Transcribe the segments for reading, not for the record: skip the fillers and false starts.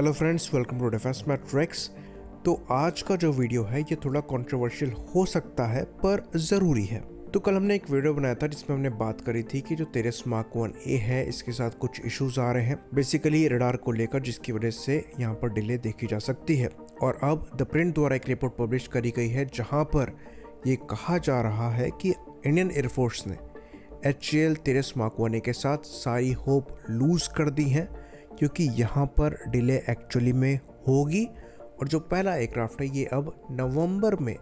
Hello friends, welcome to defence matrix. तो आज का जो वीडियो है ये थोड़ा कंट्रोवर्शियल हो सकता है पर ज़रूरी है। तो कल हमने एक वीडियो बनाया था जिसमें हमने बात करी थी कि जो तेरेस मार्क 1A है इसके साथ कुछ इश्यूज आ रहे हैं बेसिकली रडार को लेकर, जिसकी वजह से यहाँ पर डिले देखी जा सकती है। और अब द प्रिंट द्वारा एक रिपोर्ट पब्लिश करी गई है जहाँ पर ये कहा जा रहा है कि इंडियन एयरफोर्स ने HAL तेरेस मार्क 1A के साथ सारी होप लूज कर दी है, क्योंकि यहाँ पर डिले एक्चुअली में होगी और जो पहला एयरक्राफ्ट है ये अब नवंबर में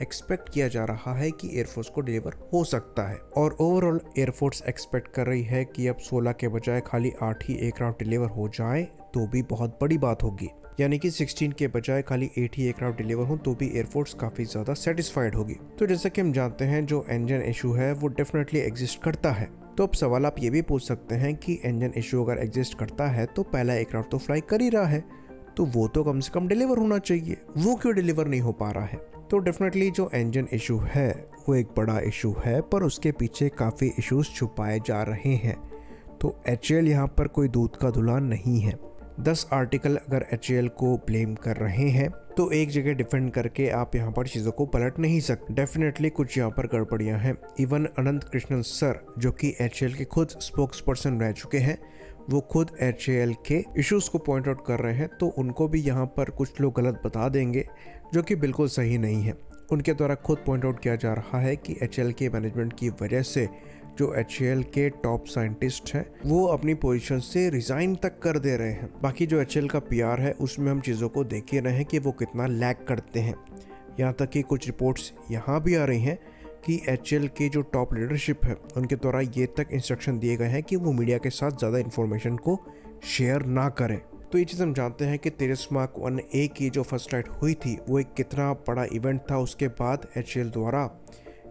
एक्सपेक्ट किया जा रहा है कि एयरफोर्स को डिलीवर हो सकता है। और ओवरऑल एयरफोर्स एक्सपेक्ट कर रही है कि अब 16 के बजाय खाली 8 ही एयरक्राफ्ट डिलीवर हो जाए तो भी बहुत बड़ी बात होगी, यानी कि 16 के बजाय खाली 8 ही एयरक्राफ्ट डिलीवर हो तो भी एयरफोर्स काफी ज्यादा सेटिस्फाइड होगी। तो जैसा कि हम जानते हैं जो इंजन इशू है वो डेफिनेटली एग्जिस्ट करता है। तो अब सवाल आप ये भी पूछ सकते हैं कि इंजन इशू अगर एग्जिस्ट करता है तो पहला एयरक्राफ्ट तो फ्लाई कर ही रहा है तो वो तो कम से कम डिलीवर होना चाहिए, वो क्यों डिलीवर नहीं हो पा रहा है। तो डेफिनेटली जो इंजन इशू है वो एक बड़ा इशू है, पर उसके पीछे काफ़ी इश्यूज छुपाए जा रहे हैं। तो HAL यहाँ पर कोई दूध का धुला नहीं है। 10 आर्टिकल अगर HAL को ब्लेम कर रहे हैं तो एक जगह डिफेंड करके आप यहाँ पर चीज़ों को पलट नहीं सकते। डेफिनेटली कुछ यहाँ पर गड़बड़ियाँ हैं। इवन अनंत कृष्णन सर जो कि HAL के खुद स्पोक्स पर्सन रह चुके हैं, वो खुद HAL के इश्यूज को पॉइंट आउट कर रहे हैं, तो उनको भी यहाँ पर कुछ लोग गलत बता देंगे जो कि बिल्कुल सही नहीं है। उनके द्वारा खुद पॉइंट आउट किया जा रहा है कि HAL के मैनेजमेंट की वजह से जो HAL के टॉप साइंटिस्ट हैं वो अपनी पोजीशन से रिजाइन तक कर दे रहे हैं। बाकी जो HAL का PR है उसमें हम चीज़ों को देख ही रहे हैं कि वो कितना लैग करते हैं। यहाँ तक कि कुछ रिपोर्ट्स यहाँ भी आ रही हैं कि HAL के जो टॉप लीडरशिप है उनके द्वारा ये तक इंस्ट्रक्शन दिए गए हैं कि वो मीडिया के साथ ज़्यादा इन्फॉर्मेशन को शेयर ना करें। तो ये चीज़ हम जानते हैं कि तेरेस मार्क 1A की जो फर्स्ट राइड हुई थी वो एक कितना बड़ा इवेंट था। उसके बाद HAL द्वारा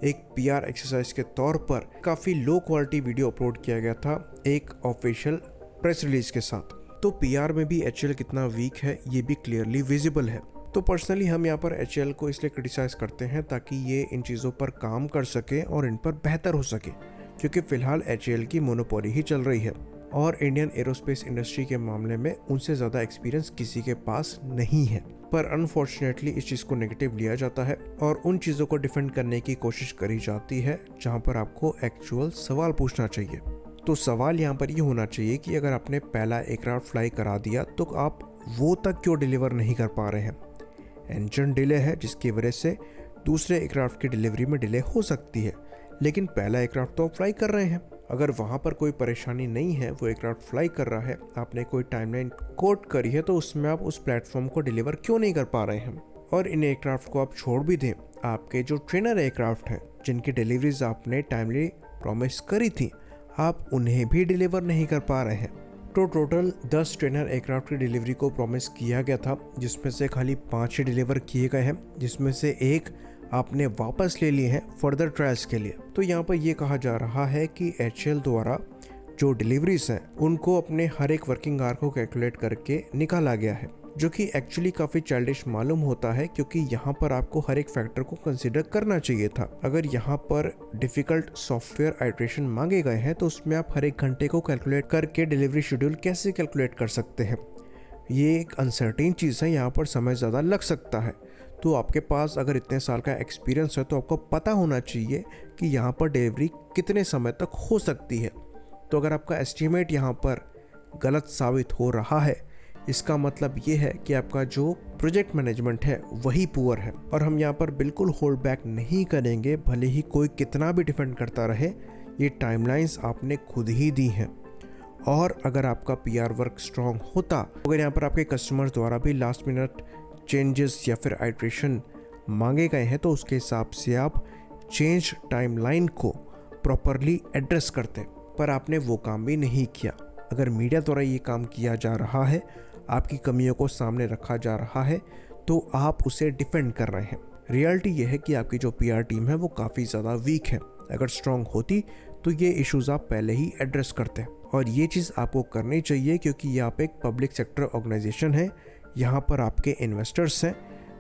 एक PR एक्सरसाइज के तौर पर काफ़ी लो क्वालिटी वीडियो अपलोड किया गया था एक ऑफिशियल प्रेस रिलीज के साथ। तो PR में भी HAL कितना वीक है ये भी क्लियरली विजिबल है। तो पर्सनली हम यहाँ पर HAL को इसलिए क्रिटिसाइज करते हैं ताकि ये इन चीज़ों पर काम कर सके और इन पर बेहतर हो सके, क्योंकि फ़िलहाल HAL की मोनोपोली ही चल रही है और इंडियन एरोस्पेस इंडस्ट्री के मामले में उनसे ज़्यादा एक्सपीरियंस किसी के पास नहीं है। पर अनफॉर्चुनेटली इस चीज़ को नेगेटिव लिया जाता है और उन चीज़ों को डिफेंड करने की कोशिश करी जाती है जहाँ पर आपको एक्चुअल सवाल पूछना चाहिए। तो सवाल यहाँ पर ये होना चाहिए कि अगर आपने पहला एयरक्राफ्ट फ्लाई करा दिया तो आप वो तक क्यों डिलीवर नहीं कर पा रहे हैं। इंजन डिले है जिसकी वजह से दूसरे एयरक्राफ्ट की डिलीवरी में डिले हो सकती है, लेकिन पहला एयरक्राफ्ट तो आप फ्लाई कर रहे हैं। अगर वहाँ पर कोई परेशानी नहीं है, वो एयरक्राफ्ट फ्लाई कर रहा है, आपने कोई टाइमलाइन कोट करी है, तो उसमें आप उस प्लेटफॉर्म को डिलीवर क्यों नहीं कर पा रहे हैं। और इन एयरक्राफ्ट को आप छोड़ भी दें, आपके जो ट्रेनर एयरक्राफ्ट हैं जिनकी डिलीवरीज आपने टाइमली प्रॉमिस करी थी, आप उन्हें भी डिलीवर नहीं कर पा रहे हैं। तो टोटल 10 ट्रेनर एयरक्राफ्ट की डिलीवरी को प्रॉमिस किया गया था, जिसमें से खाली 5 ही डिलीवर किए गए हैं, जिसमें से एक आपने वापस ले लिए हैं फर्दर ट्रायल्स के लिए। तो यहाँ पर ये कहा जा रहा है कि HAL द्वारा जो डिलीवरीज हैं उनको अपने हर एक वर्किंग आवर को कैलकुलेट करके निकाला गया है, जो कि एक्चुअली काफ़ी चाइल्डिश मालूम होता है, क्योंकि यहाँ पर आपको हर एक फैक्टर को कंसिडर करना चाहिए था। अगर यहाँ पर डिफ़िकल्ट सॉफ्टवेयर आइट्रेशन मांगे गए हैं तो उसमें आप हर एक घंटे को कैलकुलेट करके डिलीवरी शेड्यूल कैसे कैलकुलेट कर सकते हैं। ये एक अनसर्टेन चीज़ है, यहाँ पर समय ज़्यादा लग सकता है। तो आपके पास अगर इतने साल का एक्सपीरियंस है तो आपको पता होना चाहिए कि यहाँ पर डिलीवरी कितने समय तक हो सकती है। तो अगर आपका एस्टीमेट यहाँ पर गलत साबित हो रहा है, इसका मतलब ये है कि आपका जो प्रोजेक्ट मैनेजमेंट है वही पुअर है। और हम यहाँ पर बिल्कुल होल्ड बैक नहीं करेंगे, भले ही कोई कितना भी डिफेंड करता रहे, ये टाइमलाइंस आपने खुद ही दी हैं। और अगर आपका PR वर्क स्ट्रॉन्ग होता, अगर यहाँ पर आपके कस्टमर्स द्वारा भी लास्ट मिनट चेंजेस या फिर आइट्रेशन मांगे गए हैं तो उसके हिसाब से आप चेंज टाइमलाइन को प्रॉपरली एड्रेस करते, पर आपने वो काम भी नहीं किया। अगर मीडिया द्वारा ये काम किया जा रहा है, आपकी कमियों को सामने रखा जा रहा है, तो आप उसे डिफेंड कर रहे हैं। रियलिटी ये है कि आपकी जो PR टीम है वो काफ़ी ज़्यादा वीक है। अगर स्ट्रॉन्ग होती तो ये इश्यूज़ आप पहले ही एड्रेस करते, और ये चीज़ आपको करनी चाहिए, क्योंकि ये आप एक पब्लिक सेक्टर ऑर्गेनाइजेशन है। यहाँ पर आपके इन्वेस्टर्स हैं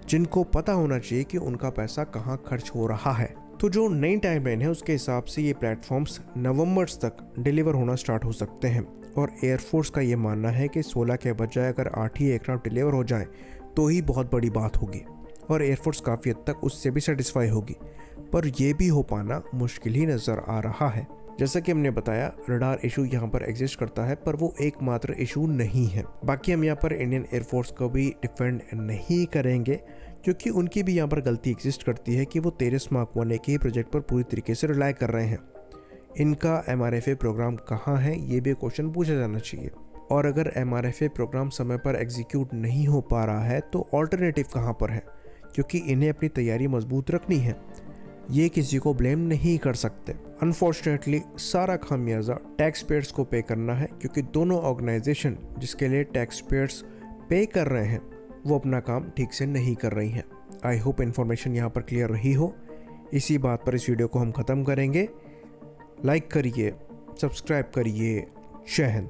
जिनको पता होना चाहिए कि उनका पैसा कहाँ खर्च हो रहा है। तो जो नई टाइमलाइन है उसके हिसाब से ये प्लेटफॉर्म्स नवंबर तक डिलीवर होना स्टार्ट हो सकते हैं। और एयरफोर्स का ये मानना है कि 16 के बजाय अगर 8 ही एयरक्राफ्ट डिलीवर हो जाएं तो ही बहुत बड़ी बात होगी और एयरफोर्स काफ़ी हद तक उससे भी सेटिस्फाई होगी, पर यह भी हो पाना मुश्किल ही नज़र आ रहा है। जैसा कि हमने बताया, रडार इशू यहाँ पर एग्जिस्ट करता है, पर वो एकमात्र इशू नहीं है। बाकी हम यहाँ पर इंडियन एयरफोर्स को भी डिफेंड नहीं करेंगे, क्योंकि उनकी भी यहाँ पर गलती एग्जिस्ट करती है कि वो तेजस मार्क 1 के प्रोजेक्ट पर पूरी तरीके से रिलाई कर रहे हैं। इनका MRFA प्रोग्राम कहाँ है, ये भी क्वेश्चन पूछा जाना चाहिए। और अगर MRFA प्रोग्राम समय पर एग्जीक्यूट नहीं हो पा रहा है तो ऑल्टरनेटिव कहाँ पर है, क्योंकि इन्हें अपनी तैयारी मजबूत रखनी है। ये किसी को ब्लेम नहीं कर सकते। अनफॉर्चुनेटली सारा खामियाजा टैक्स पेयर्स को पे करना है, क्योंकि दोनों ऑर्गेनाइजेशन जिसके लिए टैक्स पेयर्स पे कर रहे हैं वो अपना काम ठीक से नहीं कर रही हैं। आई होप इन्फॉर्मेशन यहाँ पर क्लियर रही हो। इसी बात पर इस वीडियो को हम ख़त्म करेंगे। लाइक करिए, सब्सक्राइब करिए। जय हिंद।